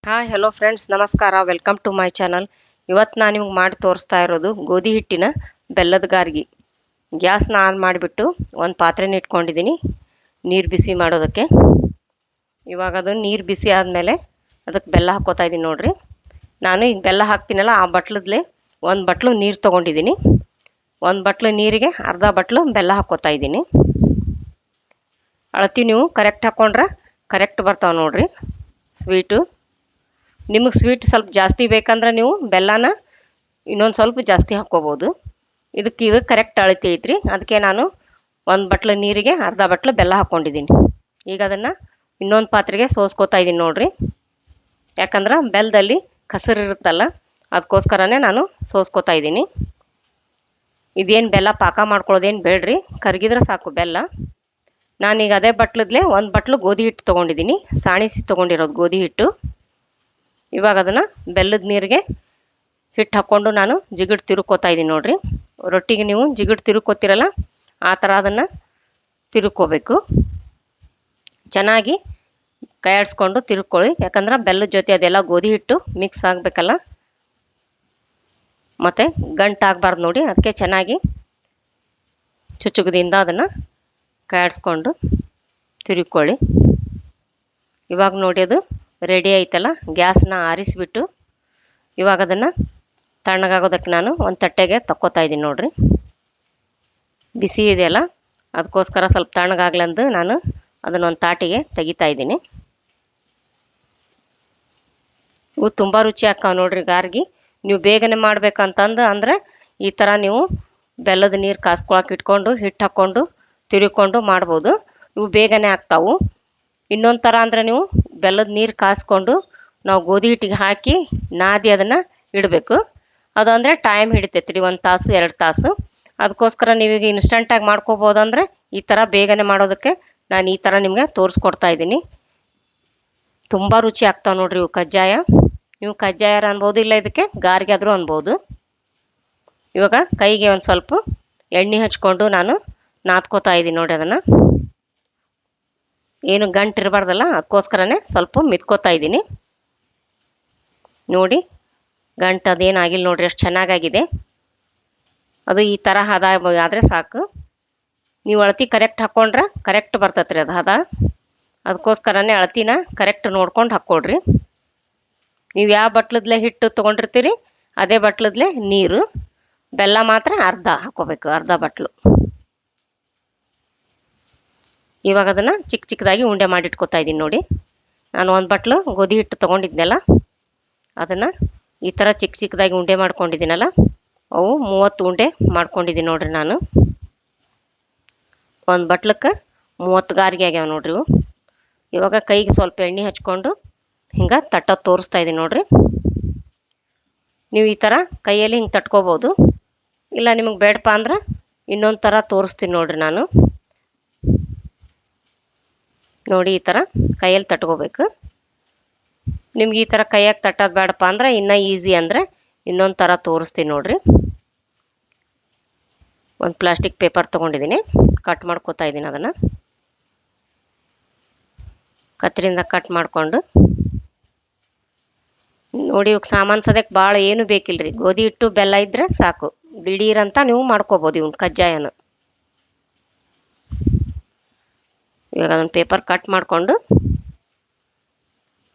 Hi hello friends, ನಮಸ್ಕಾರ. Welcome to my channel. ಇವತ್ತು ನಾನು ನಿಮ್ಗೆ ಮಾಡಿ ತೋರಿಸ್ತಾ ಇರೋದು ಗೋಧಿ ಹಿಟ್ಟಿನ ಬೆಲ್ಲದ ಗಾರ್ಗಿ. ಗ್ಯಾಸ್ನ ಆನ್ ಮಾಡಿಬಿಟ್ಟು ಒಂದು ಪಾತ್ರೆನ ಇಟ್ಕೊಂಡಿದ್ದೀನಿ ನೀರು ಬಿಸಿ ಮಾಡೋದಕ್ಕೆ. ಇವಾಗ ಅದು ನೀರು ಬಿಸಿ ಆದಮೇಲೆ ಅದಕ್ಕೆ ಬೆಲ್ಲ ಹಾಕ್ಕೋತಾ ಇದ್ದೀನಿ ನೋಡಿರಿ. ನಾನು ಈಗ ಬೆಲ್ಲ ಹಾಕ್ತೀನಲ್ಲ, ಆ ಬಟ್ಲದ್ಲೇ ಒಂದು ಬಟ್ಲು ನೀರು ತೊಗೊಂಡಿದ್ದೀನಿ. ಒಂದು ಬಟ್ಲು ನೀರಿಗೆ ಅರ್ಧ ಬಟ್ಲು ಬೆಲ್ಲ ಹಾಕ್ಕೋತಾ ಇದ್ದೀನಿ. ಅಳತಿ ನೀವು ಕರೆಕ್ಟ್ ಹಾಕ್ಕೊಂಡ್ರೆ ಕರೆಕ್ಟ್ ಬರ್ತಾವೆ ನೋಡಿರಿ ಸ್ವೀಟು. ನಿಮಗೆ ಸ್ವೀಟ್ ಸ್ವಲ್ಪ ಜಾಸ್ತಿ ಬೇಕಂದ್ರೆ ನೀವು ಬೆಲ್ಲನ ಇನ್ನೊಂದು ಸ್ವಲ್ಪ ಜಾಸ್ತಿ ಹಾಕ್ಕೋಬೋದು. ಇದು ಕರೆಕ್ಟ್ ಅಳತೆ ಐತ್ರಿ. ಅದಕ್ಕೆ ನಾನು ಒಂದು ಬಟ್ಲು ನೀರಿಗೆ ಅರ್ಧ ಬಟ್ಲು ಬೆಲ್ಲ ಹಾಕ್ಕೊಂಡಿದ್ದೀನಿ. ಈಗ ಅದನ್ನು ಇನ್ನೊಂದು ಪಾತ್ರೆಗೆ ಸೋಸ್ಕೋತಾ ಇದ್ದೀನಿ ನೋಡಿರಿ. ಯಾಕಂದ್ರೆ ಬೆಲ್ಲದಲ್ಲಿ ಕಸರು ಇರುತ್ತಲ್ಲ, ಅದಕ್ಕೋಸ್ಕರನೇ ನಾನು ಸೋಸ್ಕೋತಾ ಇದ್ದೀನಿ. ಇದೇನು ಬೆಲ್ಲ ಪಾಕ ಮಾಡ್ಕೊಳ್ಳೋದೇನು ಬೇಡ್ರಿ, ಕರಗಿದ್ರೆ ಸಾಕು ಬೆಲ್ಲ. ನಾನೀಗ ಅದೇ ಬಟ್ಲದ್ಲೇ ಒಂದು ಬಟ್ಲು ಗೋಧಿ ಹಿಟ್ಟು ತೊಗೊಂಡಿದ್ದೀನಿ, ಸಾಣಿಸಿ ತೊಗೊಂಡಿರೋದು ಗೋಧಿ ಹಿಟ್ಟು. ಇವಾಗ ಅದನ್ನು ಬೆಲ್ಲದ ನೀರಿಗೆ ಹಿಟ್ಟು ಹಾಕ್ಕೊಂಡು ನಾನು ಜಿಗಿಡು ತಿರುಕೋತಾ ಇದ್ದೀನಿ ನೋಡಿರಿ. ರೊಟ್ಟಿಗೆ ನೀವು ಜಿಗಿಡು ತಿರುಕೋತಿರಲ್ಲ, ಆ ಥರ ಅದನ್ನು ತಿರುಕೋಬೇಕು. ಚೆನ್ನಾಗಿ ಕೈ ಆಡಿಸ್ಕೊಂಡು ತಿರುಕೊಳ್ಳಿ, ಯಾಕಂದ್ರೆ ಬೆಲ್ಲದ ಜೊತೆ ಅದೆಲ್ಲ ಗೋಧಿ ಹಿಟ್ಟು ಮಿಕ್ಸ್ ಆಗಬೇಕಲ್ಲ, ಮತ್ತು ಗಂಟಾಗಬಾರ್ದು ನೋಡಿ. ಅದಕ್ಕೆ ಚೆನ್ನಾಗಿ ಚುಚ್ಚುಗದಿಂದ ಅದನ್ನು ಕೈ ಆಡಿಸ್ಕೊಂಡು ತಿರುಕೊಳ್ಳಿ. ಇವಾಗ ನೋಡಿ ಅದು ರೆಡಿ ಆಯ್ತಲ್ಲ. ಗ್ಯಾಸ್ನ ಆರಿಸಿಬಿಟ್ಟು ಇವಾಗ ಅದನ್ನು ತಣ್ಣಗಾಗೋದಕ್ಕೆ ನಾನು ಒಂದು ತಟ್ಟೆಗೆ ತಕ್ಕೋತಾ ಇದ್ದೀನಿ ನೋಡಿರಿ. ಬಿಸಿ ಇದೆಯಲ್ಲ, ಅದಕ್ಕೋಸ್ಕರ ಸ್ವಲ್ಪ ತಣ್ಣಗಾಗ್ಲಂದು ನಾನು ಅದನ್ನೊಂದು ತಾಟಿಗೆ ತೆಗಿತಾ ಇದ್ದೀನಿ. ಇವು ತುಂಬ ರುಚಿ ಹಾಕಾವ ನೋಡಿರಿ ಗಾರ್ಗಿ. ನೀವು ಬೇಗನೆ ಮಾಡ್ಬೇಕಂತಂದು ಅಂದರೆ ಈ ಥರ ನೀವು ಬೆಲ್ಲದ ನೀರು ಕಾಸ್ಕೊಳಕ್ಕೆ ಇಟ್ಕೊಂಡು ಹಿಟ್ಟು ಹಾಕ್ಕೊಂಡು ತಿರುಕೊಂಡು ಮಾಡ್ಬೋದು. ಇವು ಬೇಗನೆ ಆಗ್ತಾವು. ಇನ್ನೊಂದು ಥರ ಅಂದರೆ ನೀವು ಬೆಲ್ಲದ ನೀರು ಕಾಸ್ಕೊಂಡು ನಾವು ಗೋಧಿ ಹಿಟ್ಟಿಗೆ ಹಾಕಿ ನಾದಿ ಅದನ್ನು ಇಡಬೇಕು. ಅದು ಅಂದರೆ ಟೈಮ್ ಹಿಡಿತೈತೆ ರೀ, 1 ತಾಸು 2 ತಾಸು. ಅದಕ್ಕೋಸ್ಕರ ನೀವೀಗ ಇನ್ಸ್ಟಂಟಾಗಿ ಮಾಡ್ಕೋಬೋದಂದರೆ ಈ ಥರ ಬೇಗನೆ ಮಾಡೋದಕ್ಕೆ ನಾನು ಈ ಥರ ನಿಮಗೆ ತೋರಿಸ್ಕೊಡ್ತಾ ಇದ್ದೀನಿ. ತುಂಬ ರುಚಿ ಆಗ್ತಾವೆ ನೋಡಿರಿ ಇವು ಕಜ್ಜಾಯ. ನೀವು ಕಜ್ಜಾಯರ ಅನ್ಬೋದು, ಇಲ್ಲ ಇದಕ್ಕೆ ಗಾರ್ಗಿ ಆದರೂ ಅನ್ಬೋದು. ಇವಾಗ ಕೈಗೆ ಒಂದು ಸ್ವಲ್ಪ ಎಣ್ಣೆ ಹಚ್ಕೊಂಡು ನಾನು ನಾದ್ಕೋತಾ ಇದ್ದೀನಿ ನೋಡಿ. ಅದನ್ನು ಏನು ಗಂಟು ಇರಬಾರ್ದಲ್ಲ, ಅದಕ್ಕೋಸ್ಕರನೇ ಸ್ವಲ್ಪ ಮಿತ್ಕೋತಾ ಇದ್ದೀನಿ ನೋಡಿ. ಗಂಟು ಅದೇನಾಗಿಲ್ಲ ನೋಡಿರಿ, ಎಷ್ಟು ಚೆನ್ನಾಗಾಗಿದೆ. ಅದು ಈ ಥರ ಹದ ಆದರೆ ಸಾಕು. ನೀವು ಅಳತಿ ಕರೆಕ್ಟ್ ಹಾಕ್ಕೊಂಡ್ರೆ ಕರೆಕ್ಟ್ ಬರ್ತೈತೆ ರೀ ಅದು ಹದ. ಅದಕ್ಕೋಸ್ಕರನೇ ಅಳತಿನ ಕರೆಕ್ಟ್ ನೋಡ್ಕೊಂಡು ಹಾಕ್ಕೊಡ್ರಿ. ನೀವು ಯಾವ ಬಟ್ಲದ್ಲೇ ಹಿಟ್ಟು ತೊಗೊಂಡಿರ್ತೀರಿ ಅದೇ ಬಟ್ಲದ್ಲೇ ನೀರು. ಬೆಲ್ಲ ಮಾತ್ರ ಅರ್ಧ ಹಾಕ್ಕೋಬೇಕು, ಅರ್ಧ ಬಟ್ಲು. ಇವಾಗ ಅದನ್ನು ಚಿಕ್ಕ ಚಿಕ್ಕದಾಗಿ ಉಂಡೆ ಮಾಡಿಟ್ಕೋತಾ ಇದ್ದೀನಿ ನೋಡಿ. ನಾನು ಒಂದು ಬಟ್ಲು ಗೋಧಿ ಹಿಟ್ಟು ತೊಗೊಂಡಿದ್ನಲ್ಲ, ಅದನ್ನು ಈ ಥರ ಚಿಕ್ಕ ಚಿಕ್ಕದಾಗಿ ಉಂಡೆ ಮಾಡ್ಕೊಂಡಿದ್ದೀನಲ್ಲ, ಅವು 30 ಉಂಡೆ ಮಾಡ್ಕೊಂಡಿದ್ದೀನಿ ನೋಡಿರಿ ನಾನು. ಒಂದು ಬಟ್ಲಕ್ಕೆ 30 ಗಾರ್ಗಿ ಆಗ್ಯಾವ ನೋಡ್ರಿ ಇವು. ಇವಾಗ ಕೈಗೆ ಸ್ವಲ್ಪ ಎಣ್ಣೆ ಹಚ್ಕೊಂಡು ಹಿಂಗೆ ತಟ್ಟೋದು ತೋರಿಸ್ತಾ ಇದ್ದೀನಿ ನೋಡಿರಿ. ನೀವು ಈ ಥರ ಕೈಯಲ್ಲಿ ಹಿಂಗೆ ತಟ್ಕೋಬೋದು, ಇಲ್ಲ ನಿಮಗೆ ಬೇಡಪ್ಪ ಅಂದ್ರೆ ಇನ್ನೊಂದು ಥರ ತೋರಿಸ್ತೀನಿ ನೋಡಿರಿ ನಾನು. ನೋಡಿ ಈ ಥರ ಕೈಯಲ್ಲಿ ತಟ್ಕೋಬೇಕು. ನಿಮ್ಗೆ ಈ ಥರ ಕೈಯಾಗಿ ತಟ್ಟೋದು ಬೇಡಪ್ಪ ಅಂದ್ರೆ ಇನ್ನೂ ಈಸಿ ಅಂದರೆ ಇನ್ನೊಂದು ಥರ ತೋರಿಸ್ತೀನಿ ನೋಡಿರಿ. ಒಂದು ಪ್ಲಾಸ್ಟಿಕ್ ಪೇಪರ್ ತೊಗೊಂಡಿದ್ದೀನಿ, ಕಟ್ ಮಾಡ್ಕೋತಾ ಇದ್ದೀನಿ. ಅದನ್ನು ಕತ್ತರಿಂದ ಕಟ್ ಮಾಡಿಕೊಂಡು ನೋಡಿ. ಇವಾಗ ಸಾಮಾನು ಸದ್ಯಕ್ಕೆ ಭಾಳ ಏನು ಬೇಕಿಲ್ಲ ರೀ, ಗೋಧಿ ಹಿಟ್ಟು ಬೆಲ್ಲ ಇದ್ದರೆ ಸಾಕು. ದಿಢೀರಂತ ನೀವು ಮಾಡ್ಕೋಬೋದು ಇವ್ನ ಕಜ್ಜಾಯನ. ಇವಾಗ ಅದನ್ನು ಪೇಪರ್ ಕಟ್ ಮಾಡಿಕೊಂಡು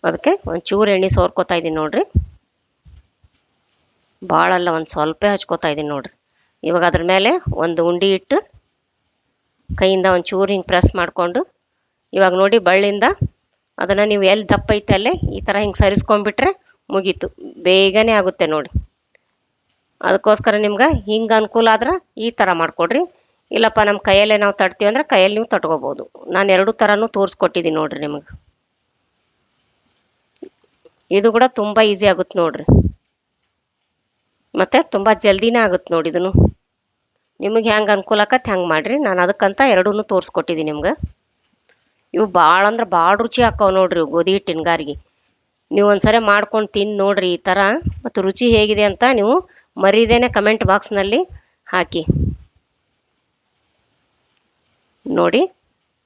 ಅದಕ್ಕೆ ಒಂದು ಚೂರು ಎಣ್ಣೆ ಸೋರ್ಕೋತಾ ಇದ್ದೀನಿ ನೋಡಿರಿ. ಭಾಳಲ್ಲ, ಒಂದು ಸ್ವಲ್ಪ ಹಚ್ಕೋತಾ ಇದ್ದೀನಿ ನೋಡಿರಿ. ಇವಾಗ ಅದ್ರ ಮೇಲೆ ಒಂದು ಉಂಡೆ ಇಟ್ಟು ಕೈಯಿಂದ ಒಂದು ಚೂರು ಹಿಂಗೆ ಪ್ರೆಸ್ ಮಾಡಿಕೊಂಡು, ಇವಾಗ ನೋಡಿ ಬಳ್ಳಿಂದ ಅದನ್ನು ನೀವು ಎಲ್ಲಿ ದಪ್ಪ ಐತೆ ಅಲ್ಲೇ ಈ ಥರ ಹಿಂಗೆ ಸರಿಸ್ಕೊಂಡ್ಬಿಟ್ರೆ ಮುಗೀತು, ಬೇಗನೆ ಆಗುತ್ತೆ ನೋಡಿ. ಅದಕ್ಕೋಸ್ಕರ ನಿಮ್ಗೆ ಹಿಂಗೆ ಅನುಕೂಲ ಆದ್ರೆ ಈ ಥರ ಮಾಡಿಕೊಡ್ರಿ. ಇಲ್ಲಪ್ಪ ನಮ್ಮ ಕೈಯಲ್ಲೇ ನಾವು ತಟ್ತೀವಿ ಅಂದ್ರೆ ಕೈಯಲ್ಲಿ ನೀವು ತಟ್ಕೋಬೋದು. ನಾನು 2 ಥರನೂ ತೋರಿಸ್ಕೊಟ್ಟಿದ್ದೀನಿ ನೋಡಿರಿ ನಿಮಗೆ. ಇದು ಕೂಡ ತುಂಬ ಈಸಿ ಆಗುತ್ತೆ ನೋಡಿರಿ, ಮತ್ತು ತುಂಬ ಜಲ್ದಿನೇ ಆಗುತ್ತೆ ನೋಡಿ. ಇದನ್ನು ನಿಮಗೆ ಹೆಂಗೆ ಅನುಕೂಲ ಆಕತ್ತೆ ಹೆಂಗೆ ಮಾಡಿರಿ. ನಾನು ಅದಕ್ಕಂತ 2 ತೋರಿಸ್ಕೊಟ್ಟಿದ್ದೀನಿ ನಿಮ್ಗೆ. ಇವು ಭಾಳ ಅಂದ್ರೆ ಭಾಳ ರುಚಿ ಹಾಕಾವು ನೋಡಿರಿ ಇವು ಗೋಧಿ ಹಿಟ್ಟಿನ ಗಾರ್ಗಿ. ನೀವು ಒಂದ್ಸರಿ ಮಾಡ್ಕೊಂಡು ತಿಂದು ನೋಡಿರಿ ಈ ಥರ, ಮತ್ತು ರುಚಿ ಹೇಗಿದೆ ಅಂತ ನೀವು ಮರೀದೇನೆ ಕಮೆಂಟ್ ಬಾಕ್ಸ್ನಲ್ಲಿ ಹಾಕಿ ನೋಡಿ.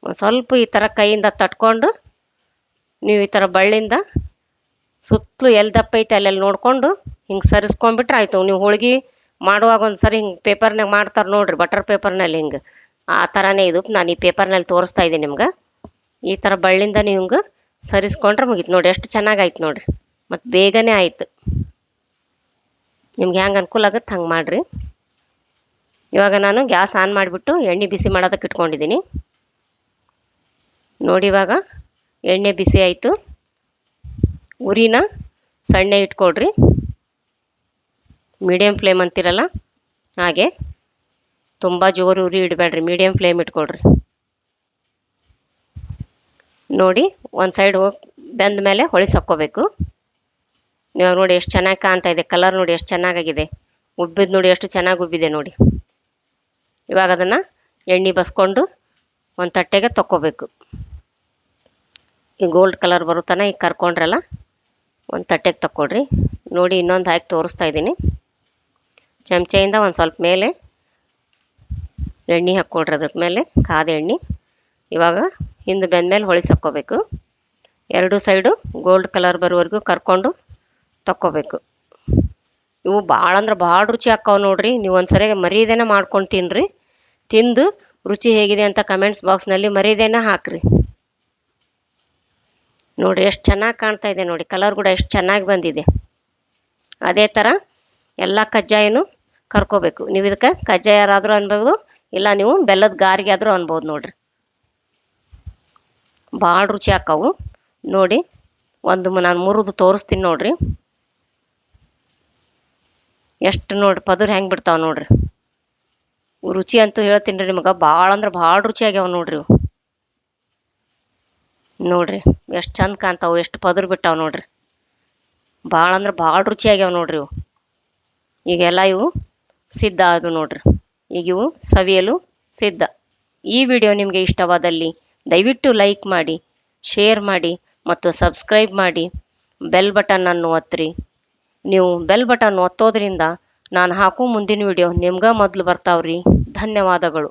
ಒಂದು ಸ್ವಲ್ಪ ಈ ಥರ ಕೈಯಿಂದ ತಟ್ಕೊಂಡು ನೀವು ಈ ಥರ ಬಳ್ಳಿಂದ ಸುತ್ತಲೂ ಎಲ್ಲಿ ದಪ್ಪ ಐತೆ ಅಲ್ಲೆಲ್ಲಿ ನೋಡಿಕೊಂಡು ಹಿಂಗೆ ಸರಿಸ್ಕೊಂಡ್ಬಿಟ್ರೆ ಆಯಿತು. ನೀವು ಹೋಳ್ಗೆ ಮಾಡುವಾಗ ಒಂದು ಸರಿ ಹಿಂಗೆ ಪೇಪರ್ನಾಗ ಮಾಡ್ತಾರೆ ನೋಡಿರಿ, ಬಟರ್ ಪೇಪರ್ನಲ್ಲಿ ಹಿಂಗೆ ಆ ಥರನೇ ಇದು. ನಾನು ಈ ಪೇಪರ್ನಲ್ಲಿ ತೋರಿಸ್ತಾ ಇದ್ದೀನಿ ನಿಮ್ಗೆ. ಈ ಥರ ಬಳ್ಳಿಂದ ನೀವು ಹಿಂಗೆ ಸರಿಸ್ಕೊಂಡ್ರೆ ಮುಗೀತು ನೋಡಿ. ಎಷ್ಟು ಚೆನ್ನಾಗಾಯ್ತು ನೋಡಿರಿ, ಮತ್ತು ಬೇಗನೆ ಆಯಿತು. ನಿಮ್ಗೆ ಹೆಂಗೆ ಅನುಕೂಲ ಆಗುತ್ತೆ ಹಂಗೆ ಮಾಡಿರಿ. ಇವಾಗ ನಾನು ಗ್ಯಾಸ್ ಆನ್ ಮಾಡಿಬಿಟ್ಟು ಎಣ್ಣೆ ಬಿಸಿ ಮಾಡೋದಕ್ಕೆ ಇಟ್ಕೊಂಡಿದ್ದೀನಿ ನೋಡಿ. ಇವಾಗ ಎಣ್ಣೆ ಬಿಸಿ ಆಯಿತು. ಉರಿನ ಸಣ್ಣ ಇಟ್ಕೊಳ್ರಿ, ಮೀಡಿಯಮ್ ಫ್ಲೇಮ್ ಅಂತಿರಲ್ಲ ಹಾಗೆ. ತುಂಬ ಜೋರು ಉರಿ ಇಡಬೇಡ್ರಿ, ಮೀಡಿಯಮ್ ಫ್ಲೇಮ್ ಇಟ್ಕೊಳ್ರಿ ನೋಡಿ. ಒಂದು ಸೈಡ್ ಬೆಂದ ಮೇಲೆ ಹೊಳಿಸಾಕ್ಕೋಬೇಕು. ಇವಾಗ ನೋಡಿ ಎಷ್ಟು ಚೆನ್ನಾಗಿ ಕಾಣ್ತಾ ಇದೆ, ಕಲರ್ ನೋಡಿ ಎಷ್ಟು ಚೆನ್ನಾಗಾಗಿದೆ, ಉಬ್ಬಿದ್ದು ನೋಡಿ ಎಷ್ಟು ಚೆನ್ನಾಗಿ ಉಬ್ಬಿದೆ ನೋಡಿ. ಇವಾಗ ಅದನ್ನು ಎಣ್ಣೆ ಬಸ್ಕೊಂಡು ಒಂದು ತಟ್ಟೆಗೆ ತಕ್ಕೋಬೇಕು. ಈ ಗೋಲ್ಡ್ ಕಲರ್ ಬರುತ್ತಾನೆ ಈಗ ಕರ್ಕೊಂಡ್ರಲ್ಲ, ಒಂದು ತಟ್ಟೆಗೆ ತಕ್ಕೊಡ್ರಿ ನೋಡಿ. ಇನ್ನೊಂದು ಹಾಕಿ ತೋರಿಸ್ತಾ ಇದ್ದೀನಿ. ಚಮಚೆಯಿಂದ ಒಂದು ಸ್ವಲ್ಪ ಮೇಲೆ ಎಣ್ಣೆ ಹಾಕ್ಕೊಡ್ರಿ, ಅದ್ರ ಮೇಲೆ ಕಾದ ಎಣ್ಣೆ. ಇವಾಗ ಹಿಂದೆ ಬೆಂದಮೇಲೆ ಹೊಳಿಸಾಕ್ಕೋಬೇಕು. ಎರಡು ಸೈಡು ಗೋಲ್ಡ್ ಕಲರ್ ಬರೋವರೆಗೂ ಕರ್ಕೊಂಡು ತಕ್ಕೋಬೇಕು. ಇವು ಭಾಳ ಅಂದ್ರೆ ಭಾಳ ರುಚಿ ಹಾಕ್ಕಾವ ನೋಡ್ರಿ. ನೀವು ಒಂದು ಸರಿ ಮರೀದೇನ ಮಾಡ್ಕೊಂಡು ತಿನ್ನಿರಿ, ತಿಂದು ರುಚಿ ಹೇಗಿದೆ ಅಂತ ಕಮೆಂಟ್ಸ್ ಬಾಕ್ಸ್ನಲ್ಲಿ ಮರೀದೇನ ಹಾಕ್ರಿ. ನೋಡಿ ಎಷ್ಟು ಚೆನ್ನಾಗಿ ಕಾಣ್ತಾ ಇದೆ ನೋಡಿ, ಕಲರ್ ಕೂಡ ಎಷ್ಟು ಚೆನ್ನಾಗಿ ಬಂದಿದೆ. ಅದೇ ಥರ ಎಲ್ಲ ಕಜ್ಜಾಯನೂ ಕರ್ಕೋಬೇಕು. ನೀವು ಇದಕ್ಕೆ ಕಜ್ಜಾಯ ಯಾರಾದರೂ ಅನ್ಬೋದು, ಇಲ್ಲ ನೀವು ಬೆಲ್ಲದ ಗಾರಿಗೆ ಆದರೂ ಅನ್ಬೋದು ನೋಡ್ರಿ. ಭಾಳ ರುಚಿ ಹಾಕಾವು ನೋಡಿ. ನಾನು ಮುರಿದು ತೋರಿಸ್ತೀನಿ ನೋಡ್ರಿ. ಎಷ್ಟು ನೋಡಿ ಪದರು ಹೆಂಗೆ ಬಿಡ್ತಾವೆ ನೋಡ್ರಿ. ರುಚಿ ಅಂತೂ ಹೇಳ್ತೀನಿ ರೀ ನಿಮಗೆ, ಭಾಳ ಅಂದ್ರೆ ಭಾಳ ರುಚಿ ಆಗ್ಯಾವ ನೋಡ್ರಿ. ನೋಡ್ರಿ ಎಷ್ಟು ಚಂದ ಕಾಣ್ತಾವು, ಎಷ್ಟು ಪದರು ಬಿಟ್ಟಾವ ನೋಡ್ರಿ. ಭಾಳ ಅಂದ್ರೆ ಭಾಳ ರುಚಿ ಆಗ್ಯಾವ ನೋಡ್ರಿ ಇವು. ಈಗೆಲ್ಲ ಇವು ಸಿದ್ಧ ಅದು ನೋಡ್ರಿ. ಈಗ ಇವು ಸವಿಯಲು ಸಿದ್ಧ. ಈ ವಿಡಿಯೋ ನಿಮಗೆ ಇಷ್ಟವಾದಲ್ಲಿ ದಯವಿಟ್ಟು ಲೈಕ್ ಮಾಡಿ, ಶೇರ್ ಮಾಡಿ ಮತ್ತು ಸಬ್ಸ್ಕ್ರೈಬ್ ಮಾಡಿ. ಬೆಲ್ ಬಟನ್ನನ್ನು ಒತ್ತಿರಿ. ನೀವು ಬೆಲ್ ಬಟನ್ ಒತ್ತೋದ್ರಿಂದ ನಾನು ಹಾಕೋ ಮುಂದಿನ ವಿಡಿಯೋ ನಿಮ್ಗೆ ಮೊದಲು ಬರ್ತಾವ್ರಿ. ಧನ್ಯವಾದಗಳು.